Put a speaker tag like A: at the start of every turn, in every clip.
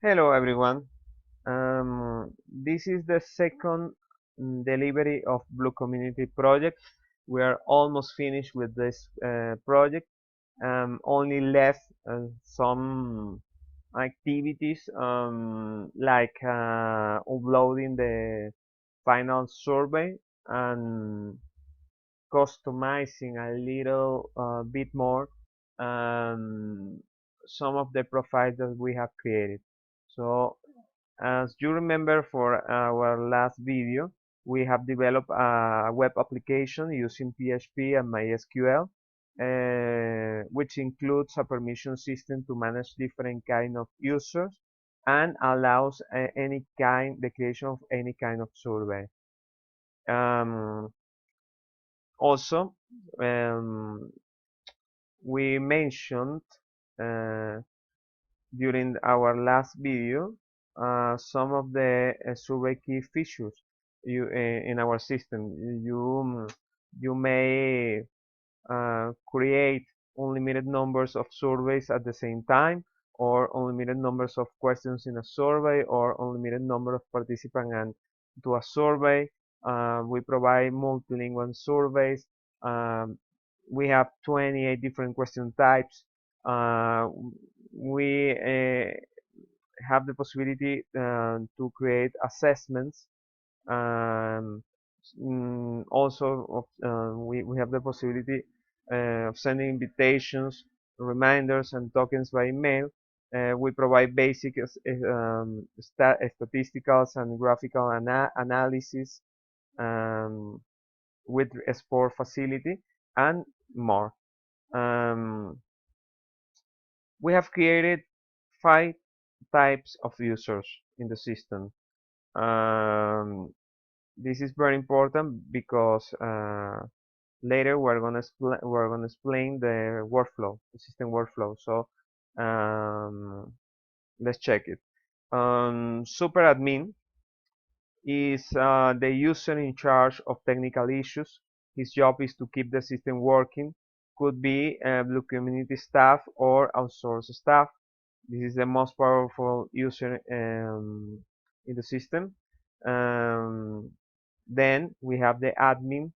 A: Hello everyone. This is the second delivery of Blue Community project. We are almost finished with this project. Only left some activities like uploading the final survey and customizing a little bit more um, some of the profiles that we have created. So as you remember for our last video, we have developed a web application using PHP and MySQL, which includes a permission system to manage different kind of users and allows the creation of any kind of survey. Um, Also, um, we mentioned uh, during our last video some of the survey key features in our system. You may create unlimited numbers of surveys at the same time, or unlimited numbers of questions in a survey, or unlimited number of participants and to a survey. We provide multilingual surveys. Um, we have 28 different question types. We have the possibility to create assessments. Um, we have the possibility of sending invitations, reminders, and tokens by email. We provide basic statisticals and graphical analysis um, with sport facility and more. Um, we have created 5 types of users in the system. Um, this is very important because later we're gonna explain the workflow, the system workflow. So let's check it. Super admin is the user in charge of technical issues. His job is to keep the system working. Could be Blue Community staff or outsourced staff. This is the most powerful user in the system. Um, then we have the admin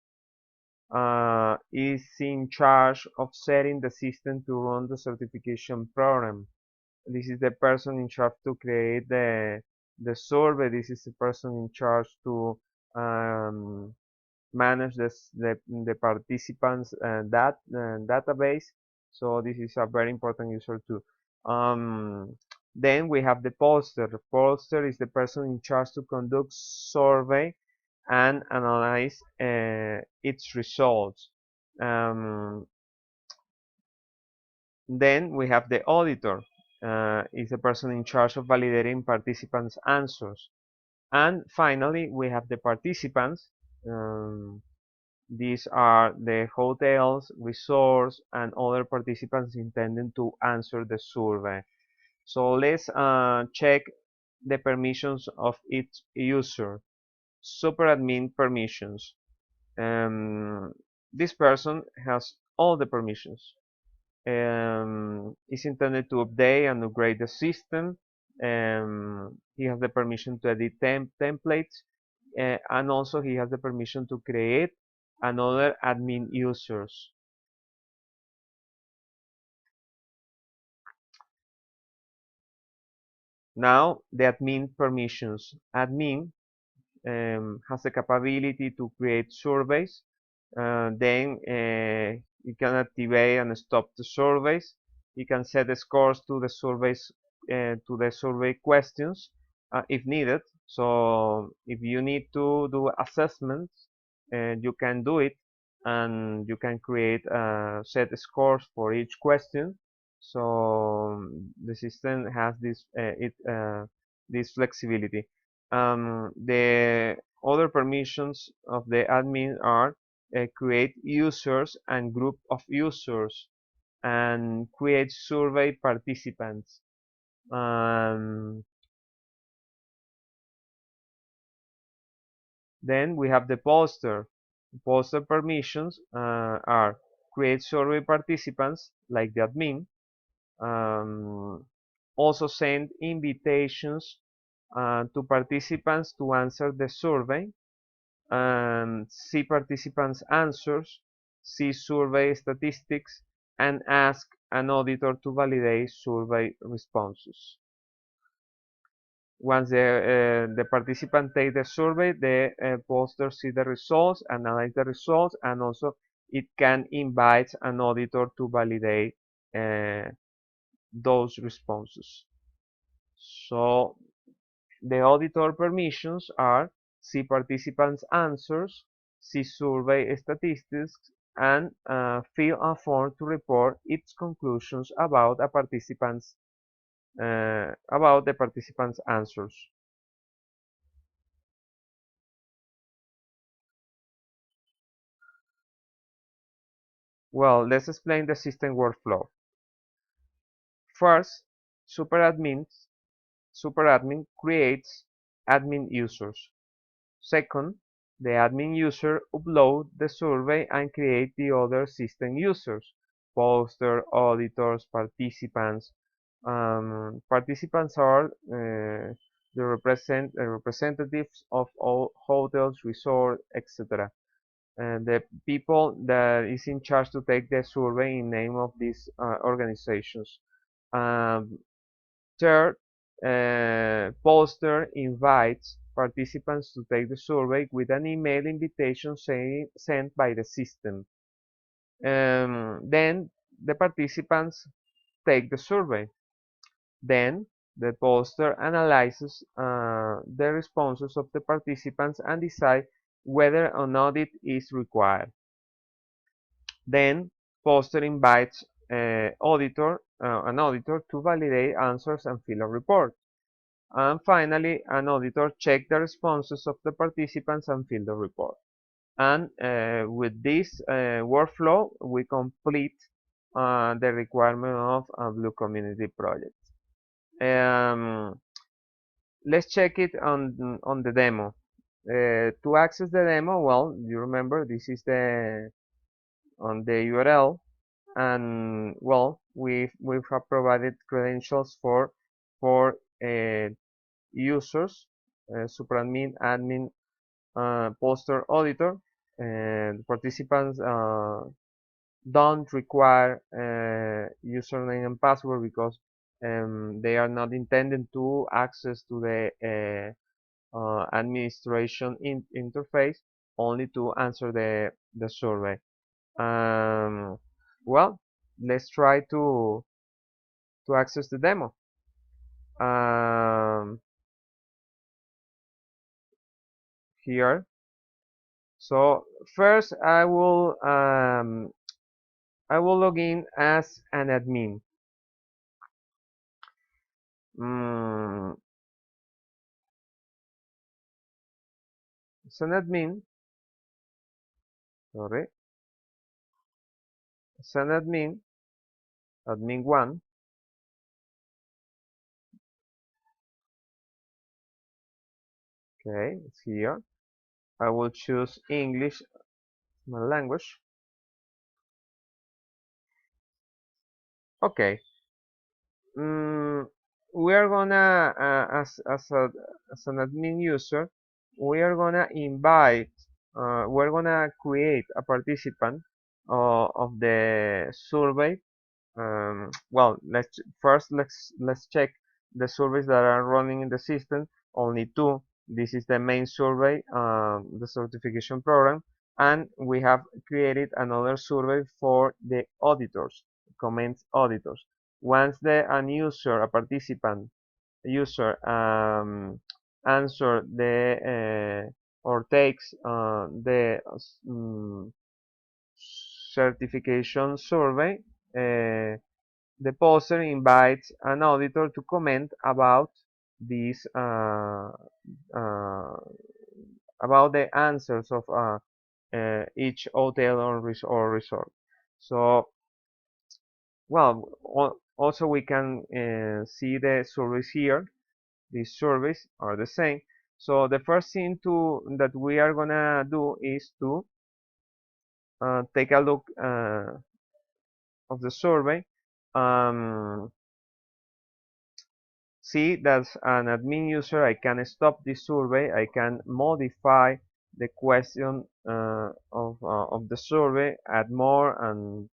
A: is in charge of setting the system to run the certification program. This is the person in charge to create the survey. This is the person in charge to um, manage the participants database. So this is a very important user too. Um, then we have the pollster. The pollster is the person in charge to conduct survey and analyze its results. Um, then we have the auditor, is the person in charge of validating participants' answers. And finally, we have the participants. Um, these are the hotels, resorts, and other participants intending to answer the survey. So let's check the permissions of each user. Super admin permissions. This person has all the permissions. Is intended to update and upgrade the system. He has the permission to edit templates, and also he has the permission to create another admin users. Now the admin permissions. Admin has the capability to create surveys. Then you can activate and stop the surveys. You can set the scores to the surveys to the survey questions if needed. So if you need to do assessments, you can do it, and you can create set scores for each question. So the system has this flexibility. The other permissions of the admin are create users and group of users and create survey participants. Um, then we have the pollster. Pollster permissions are create survey participants like the admin, um, also send invitations to participants to answer the survey, and see participants' answers, see survey statistics, and ask an auditor to validate survey responses. Once the participant take the survey, the poster see the results, analyze the results, and also it can invite an auditor to validate those responses. So the auditor permissions are see participants' answers, see survey statistics, and fill a form to report its conclusions about the participants' answers. Well, let's explain the system workflow. First, superadmin creates admin users. Second, the admin user uploads the survey and creates the other system users, poster, auditors, participants. Participants are the representatives of all hotels, resorts, etc. And the people that is in charge to take the survey in name of these organizations. Um, Third, poster invites participants to take the survey with an email invitation sent by the system. Then the participants take the survey. Then the poster analyzes the responses of the participants and decide whether an audit is required. Then poster invites an auditor to validate answers and fill a report. And finally, an auditor checks the responses of the participants and fill the report. And with this workflow, we complete the requirement of a Blue Community project. Let's check it on the demo. To access the demo, well, you remember this is the on the URL, and well, we have provided credentials for users, superadmin, admin, poster, auditor, and participants don't require username and password because they are not intended to access to the administration interface, only to answer the survey. Well, let's try to access the demo. Here. So first, I will log in as an admin. As an admin, sorry, as an admin 1. Okay, it's here. I will choose English, my language. Okay. We are gonna as an admin user, we are gonna invite. We're gonna create a participant of the survey. Well, let's check the surveys that are running in the system. Only two. This is the main survey, the certification program, and we have created another survey for the auditors, comments auditors. Once an user, a participant user, answer the or takes the certification survey, the poster invites an auditor to comment about these about the answers of each hotel or resort. So, well, also we can see the surveys here. These surveys are the same. So the first thing that we are gonna do is to take a look of the survey. see that as an admin user I can stop this survey, I can modify the question of the survey, add more and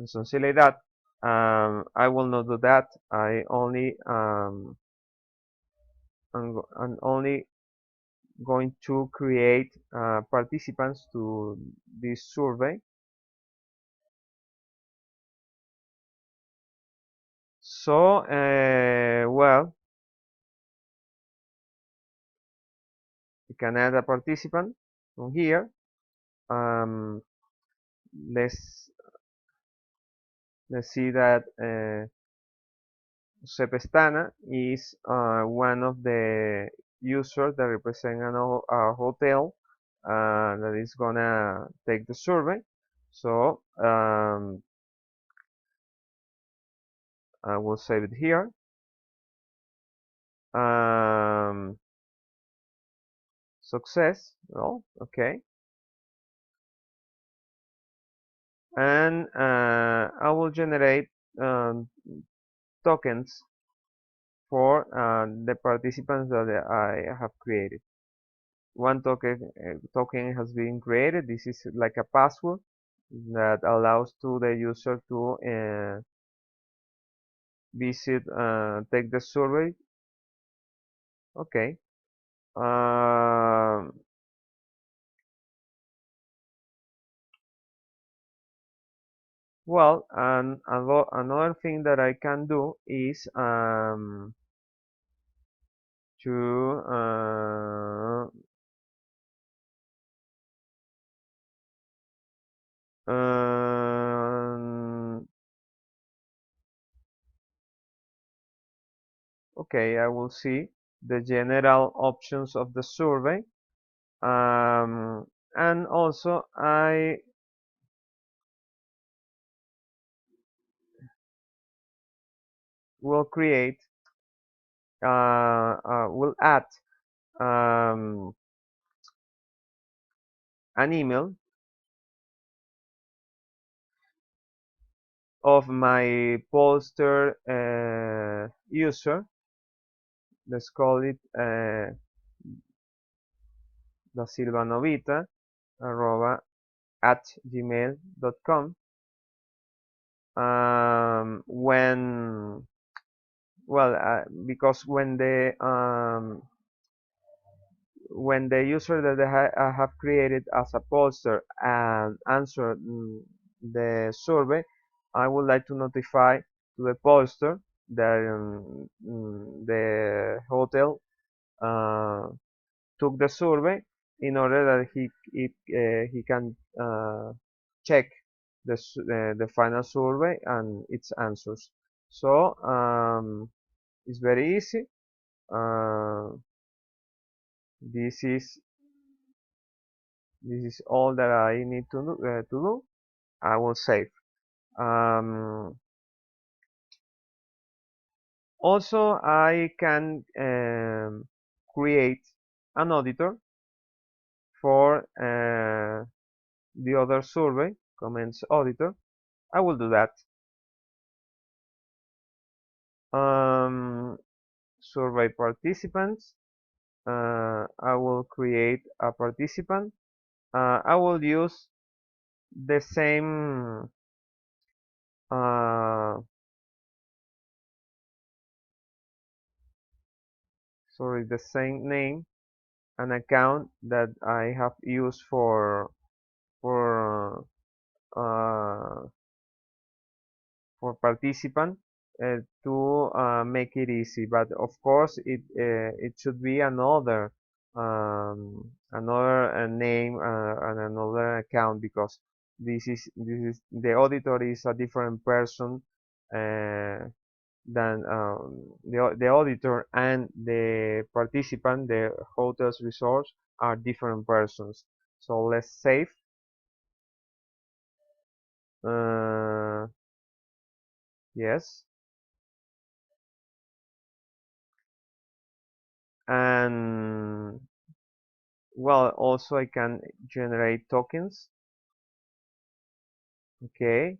A: something like that. I will not do that. I'm only going to create participants to this survey. So, well, you can add a participant from here. Um, let's let's see that Jose Pestana is one of the users that represent a hotel that is gonna take the survey. So I will save it here. Um, Success. Well, okay. And I will generate um, tokens for the participants that I have created. One token has been created. This is like a password that allows to the user to take the survey. Okay. Um, well, and another thing that I can do is to okay, I will see the general options of the survey. And also I will create, will add um, an email of my pollster user. Let's call it da Silva Novita @gmail.com. When well, because when the user that I have created as a poster and answer the survey, I would like to notify to the poster that the hotel took the survey in order that he can check the final survey and its answers. So it's very easy. Uh, this is this is all that I need to do. I will save. Um, Also, I can create an auditor for the other survey, comments auditor. I will do that. Survey participants. I will create a participant. I will use the same uh, the same name and account that I have used for uh, for participant to make it easy. But of course, it should be another name and another account, because this is the auditor is a different person than the auditor, and the participant, the hotel's resource, are different persons. So let's save. Uh, yes. And well, also I can generate tokens. Okay.